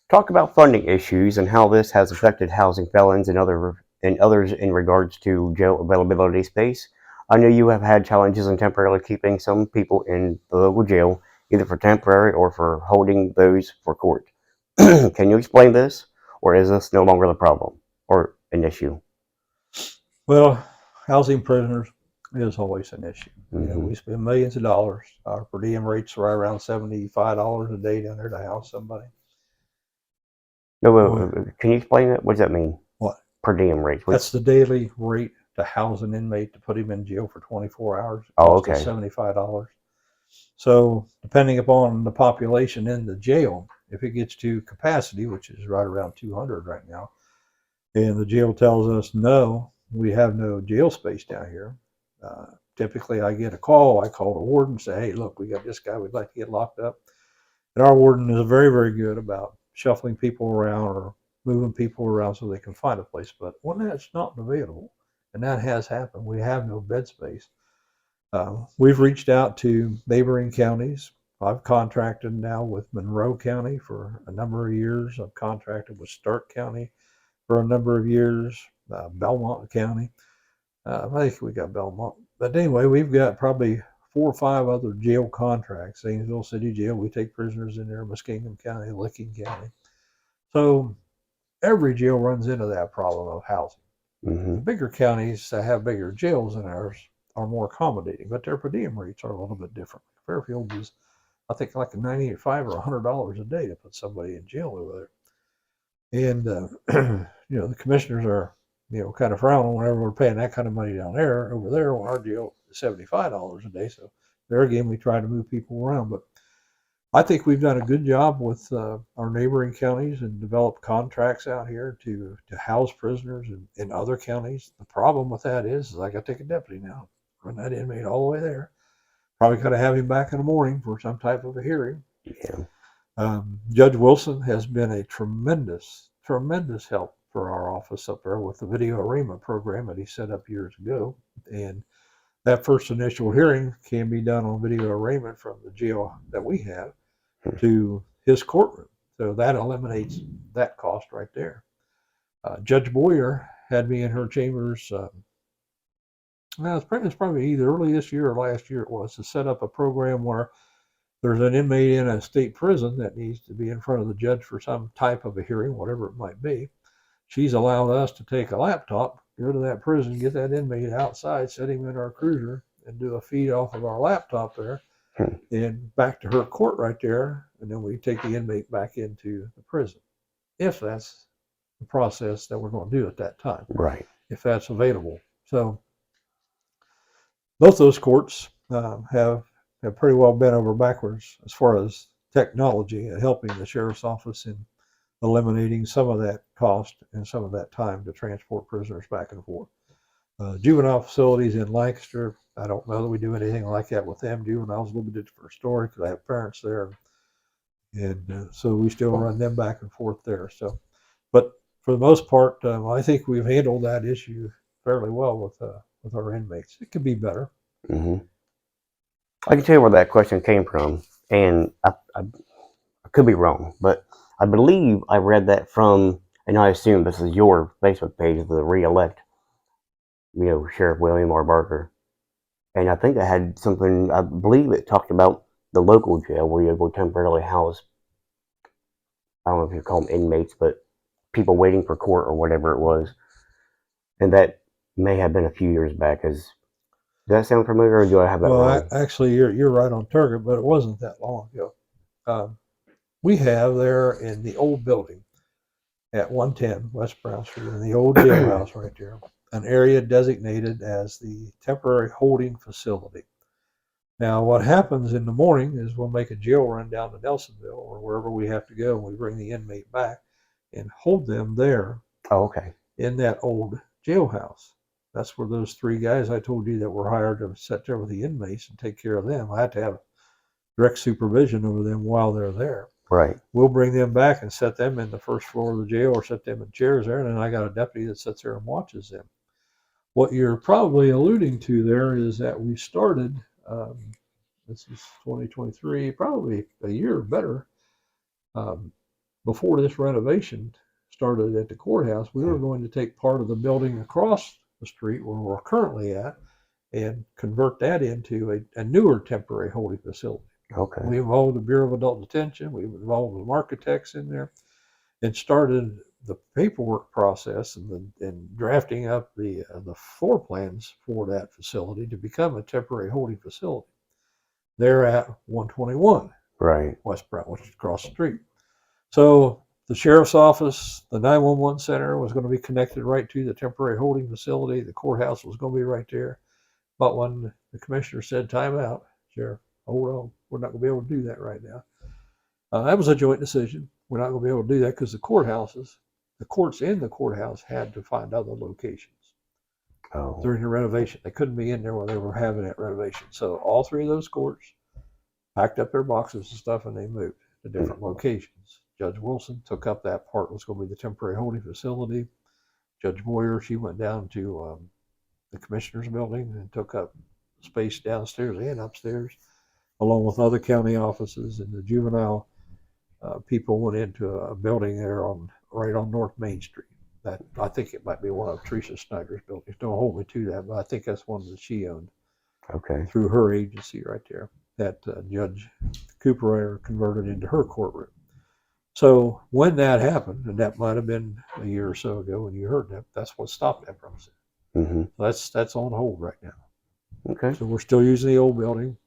talk about funding issues and how this has affected housing felons and others in regards to jail availability space. I know you have had challenges in temporarily keeping some people in the local jail, either for temporary or for holding those for court. Can you explain this, or is this no longer the problem or an issue? Well, housing prisoners is always an issue. Mm-hmm. We spend millions of dollars. Our per diem rates are right around $75 a day down there to house somebody. No, Well, can you explain that? What does that mean? what? Per diem rates? That's the daily rate to house an inmate to put him in jail for 24 hours. It Oh, costs us okay. $75. So, depending upon the population in the jail, if it gets to capacity, which is right around 200 right now, and the jail tells us, no, we have no jail space down here. Typically, I get a call. I call the warden, say, hey, look, we got this guy we'd like to get locked up. And our warden is very, very good about shuffling people around or moving people around so they can find a place. But when that's not available, and that has happened, we have no bed space. We've reached out to neighboring counties. I've contracted now with Monroe County for a number of years. I've contracted with Stark County for a number of years, Belmont County. I think we got Belmont. But anyway, we've got probably 4 or 5 other jail contracts. Zanesville City Jail, we take prisoners in there, Muskingum County, Licking County. So every jail runs into that problem of housing. Mm-hmm. The bigger counties that have bigger jails than ours are more accommodating, but their per diem rates are a little bit different. Fairfield is, I think, like $95 or $100 a day to put somebody in jail over there. And, the commissioners are, kind of frowning whenever we're paying that kind of money down there. Over there, when our jail is $75 a day. So there again, we try to move people around. But I think we've done a good job with our neighboring counties and developed contracts out here to house prisoners in other counties. The problem with that is I got to take a deputy now, run that inmate all the way there. Probably got to have him back in the morning for some type of a hearing. Yeah. Judge Wilson has been a tremendous, tremendous help for our office up there with the video arraignment program that he set up years ago. And that first initial hearing can be done on video arraignment from the jail that we have to his courtroom. So that eliminates that cost right there. Judge Boyer had me in her chambers. It's probably either early this year or last year it was to set up a program where there's an inmate in a state prison that needs to be in front of the judge for some type of a hearing, whatever it might be. She's allowed us to take a laptop, go to that prison, get that inmate outside, set him in our cruiser, and do a feed off of our laptop there, and back to her court right there, and then we take the inmate back into the prison, if that's the process that we're going to do at that time, Right. if that's available. So both those courts have pretty well bent over backwards as far as technology and helping the sheriff's office in eliminating some of that cost and some of that time to transport prisoners back and forth. Juvenile facilities in Lancaster, I don't know that we do anything like that with them. Juveniles a little bit different story because I have parents there, and so we still run them back and forth there. So, but for the most part, I think we've handled that issue fairly well with our inmates. It could be better. Mm-hmm. I can tell you where that question came from, and I could be wrong, but I believe I read that from, and I assume this is your Facebook page, the re-elect, Sheriff William R. Barker. And I think I had something, I believe it talked about the local jail where you go temporarily house, I don't know if you call them inmates, but people waiting for court or whatever it was. And that may have been a few years back. Does that sound familiar, or do I have that Well, wrong? actually, you're right on target, but it wasn't that long ago. Um, we have there in the old building at 110 West Brown Street, in the old jailhouse right there, an area designated as the temporary holding facility. Now, what happens in the morning is we'll make a jail run down to Nelsonville or wherever we have to go, and we bring the inmate back and hold them there Oh, okay. in that old jailhouse. That's where those 3 guys I told you that were hired to sit there with the inmates and take care of them. I had to have direct supervision over them while they're there. Right. We'll bring them back and set them in the first floor of the jail or set them in chairs there, and then I got a deputy that sits there and watches them. What you're probably alluding to there is that we started, this is 2023, probably a year better, um, before this renovation started at the courthouse, we were going to take part of the building across the street where we're currently at and convert that into a newer temporary holding facility. Okay. We involved the Bureau of Adult Detention. We involved some architects in there and started the paperwork process and drafting up the floor plans for that facility to become a temporary holding facility. They're at 121 Right. West Brown, which is across the street. So the sheriff's office, the 911 center was going to be connected right to the temporary holding facility. The courthouse was going to be right there. But when the commissioner said, time out, Sheriff, hold on, we're not going to be able to do that right now. That was a joint decision. We're not going to be able to do that because the courts in the courthouse had to find other locations during the renovation. They couldn't be in there when they were having that renovation. So all three of those courts packed up their boxes and stuff and they moved to different locations. Judge Wilson took up that part, was going to be the temporary holding facility. Judge Boyer, she went down to the commissioner's building and took up space downstairs and upstairs, along with other county offices. And the juvenile people went into a building there right on North Main Street. That I think it might be one of Teresa Snyder's buildings. Don't hold me to that, but I think that's one that she owned. Okay. Through her agency right there, that Judge Cooper converted into her courtroom. So when that happened, and that might have been a year or so ago when you heard that, that's what stopped that process. Mm-hmm. That's on hold right now. Okay. So we're still using the old building.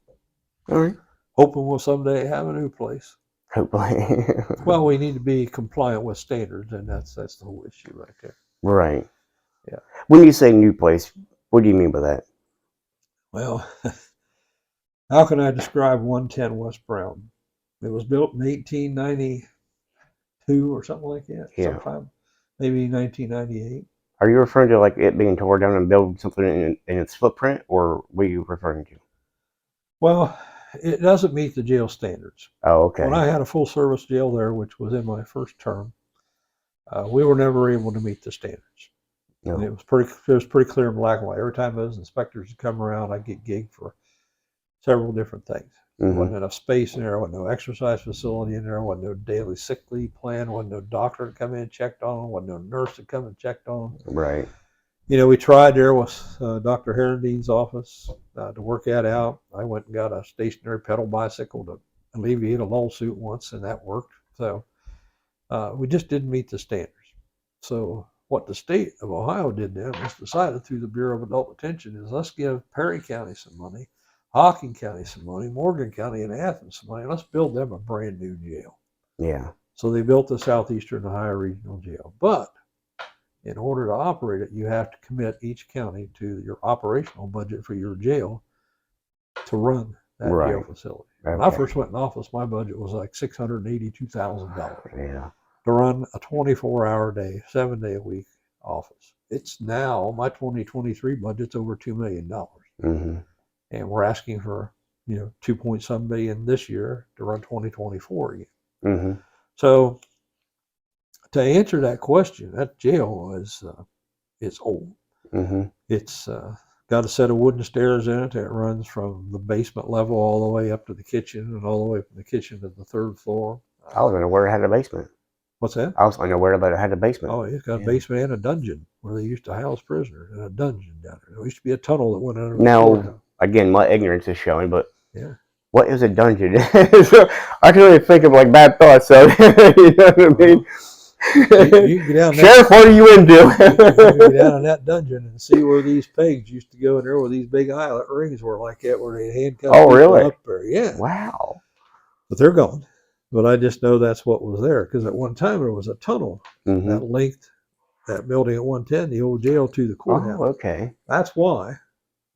All right. Hoping we'll someday have a new place. Hopefully. Well, we need to be compliant with standards, and that's the whole issue right there. Right. Yeah. When you say new place, what do you mean by that? Well, how can I describe 110 West Brown? It was built in 1892 or something like that. Yeah. Sometime, maybe 1998. Are you referring to like it being torn down and build something in its footprint, or what are you referring to? Well, it doesn't meet the jail standards. Oh, okay. When I had a full service jail there, which was in my first term, we were never able to meet the standards. No. And it was pretty clear in black and white. Every time those inspectors would come around, I'd get gigged for several different things. There wasn't enough space in there, wasn't no exercise facility in there, wasn't no daily sick leave plan, wasn't no doctor to come in and checked on them, wasn't no nurse to come and checked on them. Right. You know, we tried there with Dr. Herrendine's office to work that out. I went and got a stationary pedal bicycle to alleviate a lawsuit once, and that worked. So we just didn't meet the standards. So what the state of Ohio did then was decided through the Bureau of Adult Detention is let's give Perry County some money, Hocking County some money, Morgan County and Athens some money. Let's build them a brand new jail. Yeah. So they built the Southeastern Ohio Regional Jail. But in order to operate it, you have to commit each county to your operational budget for your jail to run that jail facility. Okay. When I first went in office, my budget was like $682,000 Yeah. to run a 24-hour day, 7-day a week office. It's now, my 2023 budget's over $2 million. Mm-hmm. And we're asking for, 2.some billion this year to run 2024 again. Mm-hmm. So to answer that question, that jail is old. Mm-hmm. It's got a set of wooden stairs in it that runs from the basement level all the way up to the kitchen and all the way from the kitchen to the third floor. I was unaware it had a basement. What's that? I was unaware that it had a basement. Oh, it's got a basement and a dungeon where they used to house prisoners, and a dungeon down there. There used to be a tunnel that went under the Now, again, my ignorance is showing, but yeah. What is a dungeon? So I can really think of like bad thoughts. So you know what I mean? You can get down Sheriff, what are you into? You can get down in that dungeon and see where these pigs used to go in there, where these big eyelet rings were like that, where they handcuffed people really? up there. Yeah. Wow. But they're gone. But I just know that's what was there, because at one time there was a tunnel that linked that building at 110, the old jail, to the courthouse. Oh, okay. That's why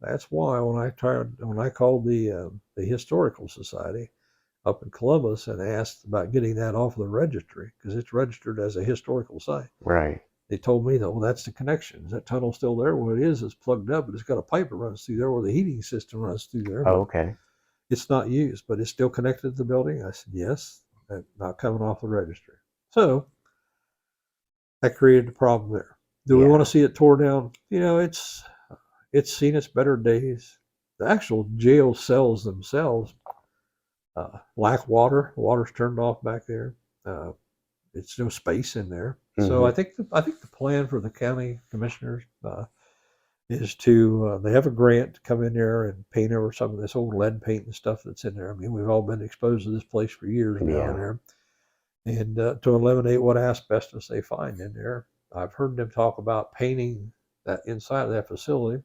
when I called the historical society up in Columbus and asked about getting that off of the registry, because it's registered as a historical site. Right. They told me that, well, that's the connection. Is that tunnel still there? Well, it is. It's plugged up, but it's got a pipe that runs through there where the heating system runs through there. Oh, okay. It's not used, but it's still connected to the building. I said, yes, not coming off the registry. So that created a problem there. Do we want to see it tore down? It's seen its better days. The actual jail cells themselves lack water. The water's turned off back there. it's no space in there. So I think the plan for the county commissioners is to they have a grant to come in there and paint over some of this old lead paint and stuff that's in there. I mean, we've all been exposed to this place for years now in Yeah. there, and to eliminate what asbestos they find in there. I've heard them talk about painting that inside of that facility,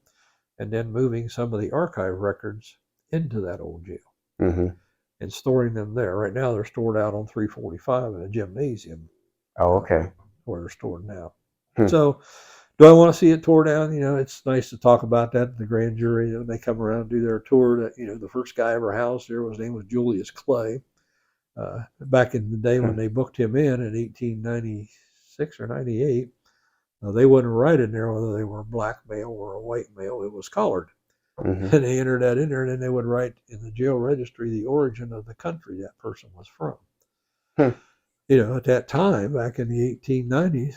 and then moving some of the archive records into that old jail Mm-hmm. and storing them there. Right now, they're stored out on 345 in a gymnasium Oh, okay. where they're stored now. Hmm. So, do I want to see it tore down? You know, it's nice to talk about that. The grand jury, when they come around and do their tour, that, you know, the first guy ever housed there, his name was Julius Clay. Back in the day when they booked him in 1896 or 98, they wouldn't write in there whether they were a black male or a white male. It was colored. Mm-hmm. And they entered that in there, and then they would write in the jail registry the origin of the country that person was from. Hmm. You know, at that time, back in the 1890s,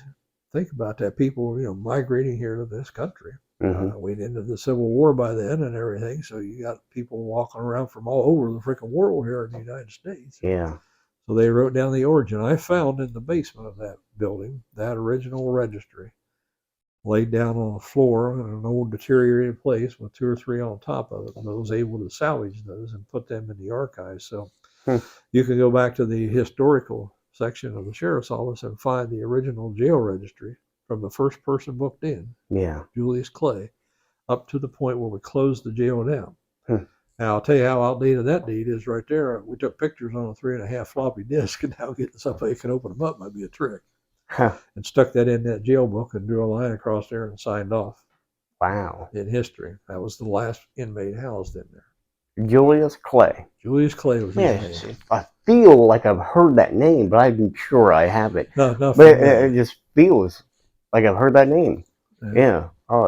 think about that. People were, you know, migrating here to this country. Mm-hmm. We'd ended the Civil War by then and everything, so you got people walking around from all over the freaking world here in the United States. Yeah. So they wrote down the origin. I found in the basement of that building that original registry laid down on the floor in an old deteriorated place with 2 or 3 on top of it. And I was able to salvage those and put them in the archives. So you can go back to the historical section of the sheriff's office and find the original jail registry from the first person booked in, Yeah. Julius Clay, up to the point where we closed the jail down. Hmm. Now, I'll tell you how outdated that deed is right there. We took pictures on a 3.5 floppy disk, and now getting somebody can open them up might be a trick. Huh. And stuck that in that jail book and drew a line across there and signed off. Wow. In history, that was the last inmate housed in there. Julius Clay. Julius Clay was his Yes. name. I feel like I've heard that name, but I'm sure I haven't. No, not But from me. it just feels like I've heard that name. Yeah. Yeah. Oh,